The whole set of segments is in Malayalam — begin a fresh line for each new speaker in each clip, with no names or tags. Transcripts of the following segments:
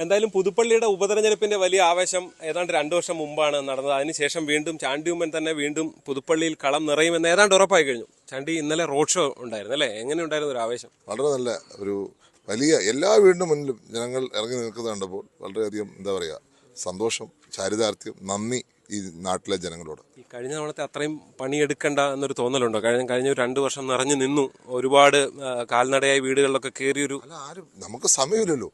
എന്തായാലും പുതുപ്പള്ളിയുടെ ഉപതെരഞ്ഞെടുപ്പിന്റെ വലിയ ആവേശം ഏതാണ്ട് 2 വർഷം മുമ്പാണ് നടന്നത്. അതിനുശേഷം വീണ്ടും ചാണ്ടി ഉമ്മൻ തന്നെ വീണ്ടും പുതുപ്പള്ളിയിൽ കളം നിറയുമെന്ന് ഏതാണ്ട് ഉറപ്പായി കഴിഞ്ഞു. ചാണ്ടി ഇന്നലെ റോഡ് ഷോ ഉണ്ടായിരുന്നു അല്ലേ? എങ്ങനെ ഉണ്ടായിരുന്നു ഒരു ആവേശം?
വളരെ നല്ല ഒരു വലിയ എല്ലാ വീടിനും മുന്നിലും ജനങ്ങൾ ഇറങ്ങി നിൽക്കുന്നത് കണ്ടപ്പോൾ വളരെയധികം എന്താ പറയുക സന്തോഷം, ചാരിതാർത്ഥ്യം, നന്ദി ഈ നാട്ടിലെ ജനങ്ങളോട്.
ഈ കഴിഞ്ഞ തവണത്തെ അത്രയും പണിയെടുക്കണ്ട എന്നൊരു തോന്നലുണ്ടോ? കഴിഞ്ഞ ഒരു 2 വർഷം നിറഞ്ഞു നിന്നു, ഒരുപാട് കാൽനടയായി വീടുകളിലൊക്കെ കയറിയൊരു.
അല്ല, ആരും നമുക്ക് സമയമില്ലല്ലോ,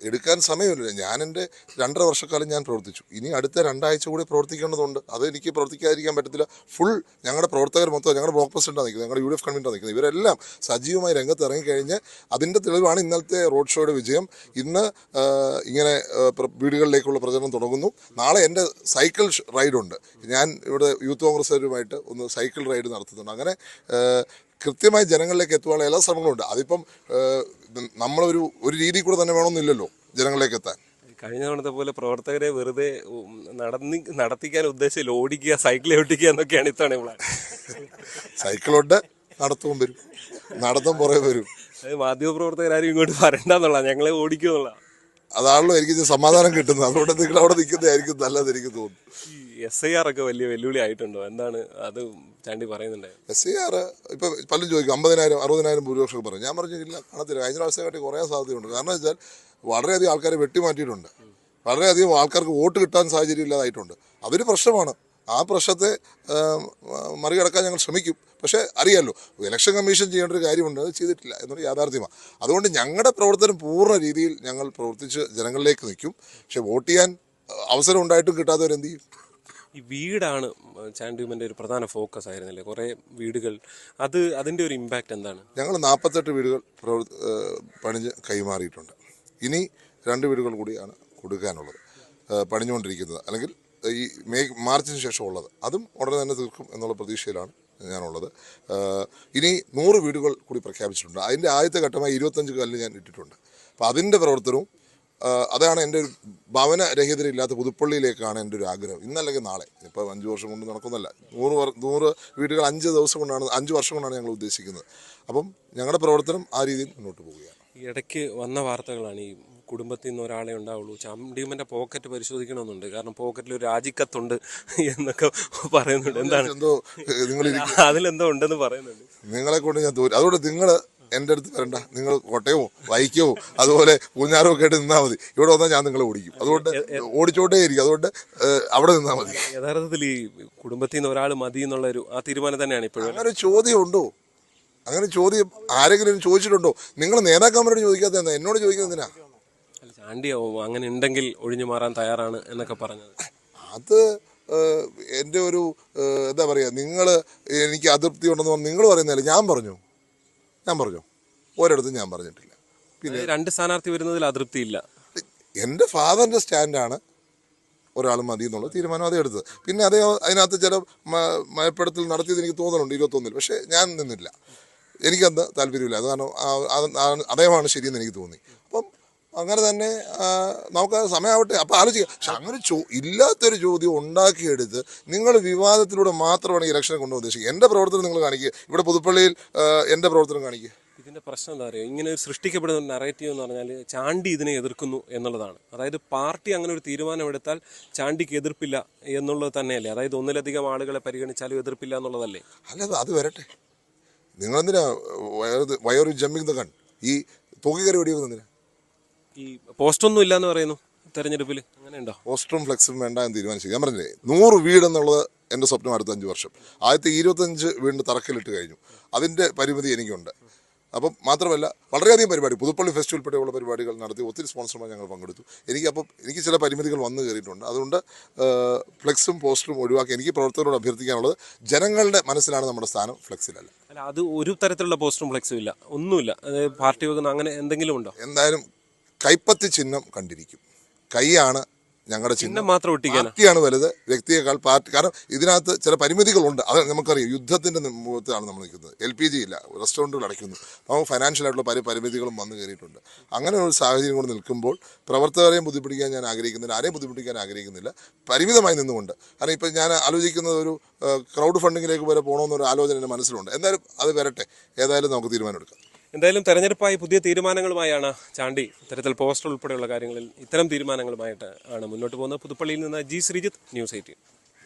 എടുക്കാൻ സമയമില്ല. ഞാൻ എൻ്റെ 2.5 വർഷക്കാലം ഞാൻ പ്രവർത്തിച്ചു. ഇനി അടുത്ത 2 ആഴ്ച കൂടി പ്രവർത്തിക്കേണ്ടതുണ്ട്. അത് എനിക്ക് പ്രവർത്തിക്കാതിരിക്കാൻ പറ്റത്തില്ല. ഫുൾ ഞങ്ങളുടെ പ്രവർത്തകർ മൊത്തം, ഞങ്ങളുടെ ബ്ലോക്ക് പ്രസിഡന്റാണ് നിൽക്കുന്നത്, ഞങ്ങളുടെ UDF കൺവീനറാണ് നിൽക്കുന്നത്. ഇവരെല്ലാം സജീവമായി രംഗത്ത് ഇറങ്ങിക്കഴിഞ്ഞ് അതിൻ്റെ തെളിവാണ് ഇന്നലത്തെ റോഡ് ഷോയുടെ വിജയം. ഇന്ന് ഇങ്ങനെ വീടുകളിലേക്കുള്ള പ്രചരണം തുടങ്ങുന്നു. നാളെ എൻ്റെ സൈക്കിൾ റൈഡുണ്ട്. ഞാൻ ഇവിടെ യൂത്ത് കോൺഗ്രസ്സുകാരുമായിട്ട് ഒന്ന് സൈക്കിൾ റൈഡ് നടത്തുന്നുണ്ട്. അങ്ങനെ കൃത്യമായി ജനങ്ങളിലേക്ക് എത്തുവാനുള്ള എല്ലാ ശ്രമങ്ങളുണ്ട്. അതിപ്പം നമ്മളൊരു രീതി കൂടെ തന്നെ വേണമെന്നില്ലല്ലോ ജനങ്ങളിലേക്ക് എത്താൻ.
കഴിഞ്ഞ തവണത്തെ പോലെ പ്രവർത്തകരെ വെറുതെ നടത്തിക്കാൻ ഉദ്ദേശിച്ചില്ല, ഓടിക്കുക, സൈക്കിൾ ഓടിക്കുക എന്നൊക്കെയാണ് ഇത്തവണ പ്ലാൻ.
സൈക്കിളുണ്ട്, നടത്തവും വരും, നടത്തം പുറകെ വരും.
അത് മാധ്യമപ്രവർത്തകരാരും ഇങ്ങോട്ട് വരണ്ടെന്നുള്ള, ഞങ്ങളെ ഓടിക്കുന്നുള്ള.
അതാണല്ലോ എനിക്ക് സമാധാനം കിട്ടുന്നത്. അതുകൊണ്ട് നിങ്ങൾ അവിടെ നിൽക്കുന്നതായിരിക്കും നല്ലത് എനിക്ക് തോന്നുന്നു.
ഈ SIR ഒക്കെ വലിയ വെല്ലുവിളി ആയിട്ടുണ്ടോ? എന്താണ് അത് ചാണ്ടി പറയുന്നുണ്ട്?
SIR ഇപ്പം പലരും ചോദിക്കും 50,000 60,000 ഭൂരിപക്ഷം പറഞ്ഞു. ഞാൻ പറഞ്ഞില്ല, കാണത്തില്ല. കഴിഞ്ഞ പ്രാവശ്യമായിട്ട് കുറയാൻ സാധ്യതയുണ്ട്. കാരണം വെച്ചാൽ വളരെയധികം ആൾക്കാരെ വെട്ടിമാറ്റിയിട്ടുണ്ട്. വളരെയധികം ആൾക്കാർക്ക് വോട്ട് കിട്ടാൻ സാഹചര്യം ഇല്ലാതായിട്ടുണ്ട്. അതൊരു പ്രശ്നമാണ്. ആ പ്രശ്നത്തെ മറികടക്കാൻ ഞങ്ങൾ ശ്രമിക്കും. പക്ഷേ അറിയാമല്ലോ, ഇലക്ഷൻ കമ്മീഷൻ ചെയ്യേണ്ട ഒരു കാര്യമുണ്ട്, അത് ചെയ്തിട്ടില്ല എന്നൊരു യാഥാർത്ഥ്യമാണ്. അതുകൊണ്ട് ഞങ്ങളുടെ പ്രവർത്തനം പൂർണ്ണ രീതിയിൽ ഞങ്ങൾ പ്രവർത്തിച്ച് ജനങ്ങളിലേക്ക് നിൽക്കും. പക്ഷെ വോട്ട് ചെയ്യാൻ അവസരം ഉണ്ടായിട്ടും കിട്ടാത്തവരെന്ത് ചെയ്യും?
ഈ വീടാണ് ചാണ്ടി ഉമ്മൻ്റെ ഒരു പ്രധാന ഫോക്കസ് ആയിരുന്നില്ലേ? കുറേ വീടുകൾ, അതിൻ്റെ ഒരു ഇമ്പാക്റ്റ് എന്താണ്?
ഞങ്ങൾ 48 വീടുകൾ പണിഞ്ഞ് കൈമാറിയിട്ടുണ്ട്. ഇനി 2 വീടുകൾ കൂടിയാണ് കൊടുക്കാനുള്ളത്, പണിഞ്ഞുകൊണ്ടിരിക്കുന്നത്. അല്ലെങ്കിൽ ഈ മാർച്ചിന് ശേഷം ഉള്ളത്, അതും ഉടനെ തന്നെ തീർക്കും എന്നുള്ള പ്രതീക്ഷയിലാണ് ഞാനുള്ളത്. ഇനി 100 വീടുകൾ കൂടി പ്രഖ്യാപിച്ചിട്ടുണ്ട്. അതിൻ്റെ ആദ്യത്തെ ഘട്ടമായി 25 കല്ല് ഞാൻ ഇട്ടിട്ടുണ്ട്. അപ്പോൾ അതിൻ്റെ പ്രവർത്തനവും അതാണ് എൻ്റെ ഒരു ഭവനരഹിതരില്ലാത്ത പുതുപ്പള്ളിയിലേക്കാണ് എൻ്റെ ഒരു ആഗ്രഹം. ഇന്നല്ലെങ്കിൽ നാളെ. ഇപ്പോൾ 5 വർഷം കൊണ്ട് നടക്കുന്നല്ല, 100 വീടുകൾ 5 ദിവസം കൊണ്ടാണ്, 5 വർഷം കൊണ്ടാണ് ഞങ്ങൾ ഉദ്ദേശിക്കുന്നത്. അപ്പം ഞങ്ങളുടെ പ്രവർത്തനം ആ രീതിയിൽ മുന്നോട്ട് പോവുകയാണ്.
ഈ ഇടയ്ക്ക് വന്ന വാർത്തകളാണ് ഈ കുടുംബത്തിൽ നിന്ന് ഒരാളെ ഉണ്ടാവുള്ളൂ, ചാണ്ടിയുമ്മൻ്റെ പോക്കറ്റ് പരിശോധിക്കണമെന്നുണ്ട്, കാരണം പോക്കറ്റിൽ ഒരു രാജിക്കത്തുണ്ട് എന്നൊക്കെ പറയുന്നുണ്ട്. എന്താണ്
എന്തോ നിങ്ങൾ
അതിലെന്തോ ഉണ്ടെന്ന് പറയുന്നുണ്ട്.
നിങ്ങളെ കൊണ്ട് ഞാൻ തോന്നി. അതുകൊണ്ട് നിങ്ങൾ എൻ്റെ അടുത്ത് വരണ്ട. നിങ്ങൾ കോട്ടയമോ വൈക്കമോ അതുപോലെ പൂഞ്ഞാറോ ഒക്കെ ആയിട്ട് നിന്നാൽ മതി. ഇവിടെ വന്നാൽ ഞാൻ നിങ്ങളെ ഓടിക്കും. അതുകൊണ്ട് ഓടിച്ചോട്ടേ ഇരിക്കും. അതുകൊണ്ട് അവിടെ നിന്നാൽ മതി.
യഥാർത്ഥത്തിൽ ഈ കുടുംബത്തിൽ നിന്ന് ഒരാൾ മതി എന്നുള്ളൊരു ആ തീരുമാനം തന്നെയാണ് ഇപ്പോഴും.
അങ്ങനെ ചോദ്യം ഉണ്ടോ? അങ്ങനെ ചോദ്യം ആരെങ്കിലും ചോദിച്ചിട്ടുണ്ടോ? നിങ്ങൾ നേതാക്കന്മാരോട് ചോദിക്കാത്ത എന്നോട് ചോദിക്കുന്നതിനാ?
ചാണ്ടി അങ്ങനെ ഉണ്ടെങ്കിൽ ഒഴിഞ്ഞു മാറാൻ തയ്യാറാണ് എന്നൊക്കെ പറഞ്ഞത്.
അത് എൻ്റെ ഒരു എന്താ പറയുക, നിങ്ങൾ എനിക്ക് അതൃപ്തി ഉണ്ടെന്ന് പറഞ്ഞ് നിങ്ങൾ പറയുന്നതല്ലേ. ഞാൻ പറഞ്ഞു ഒരിടത്തും ഞാൻ പറഞ്ഞിട്ടില്ല.
പിന്നെ 2 സ്ഥാനാർത്ഥി വരുന്നതിൽ അതൃപ്തിയില്ല.
എൻ്റെ ഫാദറിൻ്റെ സ്റ്റാൻഡാണ് ഒരാൾ മതി എന്നുള്ള തീരുമാനം അതേ എടുത്തത്. പിന്നെ അതിനകത്ത് ചില മയപ്പെടുത്തൽ നടത്തിയത് എനിക്ക് തോന്നുന്നുണ്ട് 21-ൽ. പക്ഷേ ഞാൻ നിന്നില്ല. എനിക്കത് താല്പര്യമില്ല. അത് കാരണം അദ്ദേഹമാണ് ശരിയെന്ന് എനിക്ക് തോന്നി. അപ്പം അങ്ങനെ തന്നെ നമുക്ക് സമയമാവട്ടെ, അപ്പം ആലോചിക്കാം. പക്ഷെ അങ്ങനെ ഇല്ലാത്തൊരു ചോദ്യം ഉണ്ടാക്കിയെടുത്ത് നിങ്ങൾ വിവാദത്തിലൂടെ മാത്രമാണ് ഈ ഇലക്ഷനെ കൊണ്ടുപോകാൻ ഉദ്ദേശിക്കുക. എൻ്റെ പ്രവർത്തനം നിങ്ങൾ കാണിക്കുക, ഇവിടെ പുതുപ്പള്ളിയിൽ എൻ്റെ പ്രവർത്തനം കാണിക്കുക.
ഇതിൻ്റെ പ്രശ്നം എന്താ പറയുക, ഇങ്ങനെ ഒരു സൃഷ്ടിക്കപ്പെടുന്ന നറേറ്റീവ് എന്ന് പറഞ്ഞാൽ ചാണ്ടി ഇതിനെ എതിർക്കുന്നു എന്നുള്ളതാണ്. അതായത് പാർട്ടി അങ്ങനെ ഒരു തീരുമാനമെടുത്താൽ ചാണ്ടിക്ക് എതിർപ്പില്ല എന്നുള്ളത് തന്നെയല്ലേ? അതായത് ഒന്നിലധികം ആളുകളെ പരിഗണിച്ചാലും എതിർപ്പില്ല എന്നുള്ളതല്ലേ?
അല്ല, അത് വരട്ടെ. നിങ്ങളെന്തിനാ വയറു ജമ്പിങ് കൺ ഈ പൊക്കിക്കറി വെടിവെക്കുന്നതിനാ?
ഈ പോസ്റ്റൊന്നും ഇല്ല എന്ന് പറയുന്നു തെരഞ്ഞെടുപ്പിൽ, അങ്ങനെ ഉണ്ടോ?
പോസ്റ്ററും ഫ്ലെക്സും വേണ്ട എന്ന് തീരുമാനിച്ചു. ഞാൻ പറഞ്ഞില്ലേ, 100 വീട് എന്നുള്ളത് എൻ്റെ സ്വപ്നം അടുത്ത 5 വർഷം. ആദ്യത്തെ 25 വീടിൻ്റെ തറക്കല്ലിട്ട് കഴിഞ്ഞു. അതിൻ്റെ പരിമിതി എനിക്കുണ്ട്. അപ്പം മാത്രമല്ല, വളരെയധികം പരിപാടി, പുതുപ്പള്ളി ഫെസ്റ്റ് ഉൾപ്പെടെയുള്ള പരിപാടികൾ നടത്തി ഒത്തിരി സ്പോൺസർമാർ ഞങ്ങൾ പങ്കെടുത്തു. എനിക്ക് ചില പരിമിതികൾ വന്നു കയറിയിട്ടുണ്ട്. അതുകൊണ്ട് ഫ്ലെക്സും പോസ്റ്ററും ഒഴിവാക്കി എനിക്ക് പ്രവർത്തകരോട് അഭ്യർത്ഥിക്കാനുള്ളത്, ജനങ്ങളുടെ മനസ്സിലാണ് നമ്മുടെ സ്ഥാനം, ഫ്ലെക്സിലല്ല.
അല്ല, അത് ഒരു തരത്തിലുള്ള പോസ്റ്ററും ഫ്ലെക്സും ഇല്ല, ഒന്നുമില്ല. പാർട്ടി വെക്കുന്ന അങ്ങനെ എന്തെങ്കിലും ഉണ്ടോ?
എന്തായാലും കൈപ്പത്തി ചിഹ്നം കണ്ടിരിക്കും. കൈയാണ് ഞങ്ങളുടെ ചിഹ്നം.
മാത്രം ഒട്ടിക്കാൻ
പാർട്ടിയാണ് വലുത്, വ്യക്തിയേക്കാൾ പാർട്ടി. കാരണം ഇതിനകത്ത് ചില പരിമിതികളുണ്ട്. അത് നമുക്കറിയാം. യുദ്ധത്തിൻ്റെ മുഖത്താണ് നമ്മൾ നിൽക്കുന്നത്. LPG ഇല്ല, റെസ്റ്റോറൻറ്റുകൾ അടയ്ക്കുന്നു. നമുക്ക് ഫൈനാൻഷ്യലായിട്ടുള്ള പല പരിമിതികളും വന്നു കയറിയിട്ടുണ്ട്. അങ്ങനെ ഒരു സാഹചര്യം കൊണ്ട് നിൽക്കുമ്പോൾ പ്രവർത്തകരെയും ബുദ്ധിമുട്ടിക്കാൻ ഞാൻ ആഗ്രഹിക്കുന്നില്ല, ആരെയും ബുദ്ധിമുട്ടിക്കാൻ ആഗ്രഹിക്കുന്നില്ല. പരിമിതമായി നിന്നുകൊണ്ട്. കാരണം ഇപ്പം ഞാൻ ആലോചിക്കുന്നത് ഒരു ക്രൗഡ് ഫണ്ടിങ്ങിലേക്ക് വരെ പോകണമെന്നൊരു ആലോചന എൻ്റെ മനസ്സിലുണ്ട്. എന്തായാലും അത് വരട്ടെ. ഏതായാലും നമുക്ക് തീരുമാനമെടുക്കാം.
എന്തായാലും തെരഞ്ഞെടുപ്പായി പുതിയ തീരുമാനങ്ങളുമായാണ് ചാണ്ടി ഇത്തരത്തിൽ പോസ്റ്റർ ഉൾപ്പെടെയുള്ള കാര്യങ്ങളിൽ ഇത്തരം തീരുമാനങ്ങളുമായിട്ട് ആണ് മുന്നോട്ട് പോകുന്നത്. പുതുപ്പള്ളിയിൽ നിന്ന് ജി ശ്രീജിത്ത്, ന്യൂസ് 18.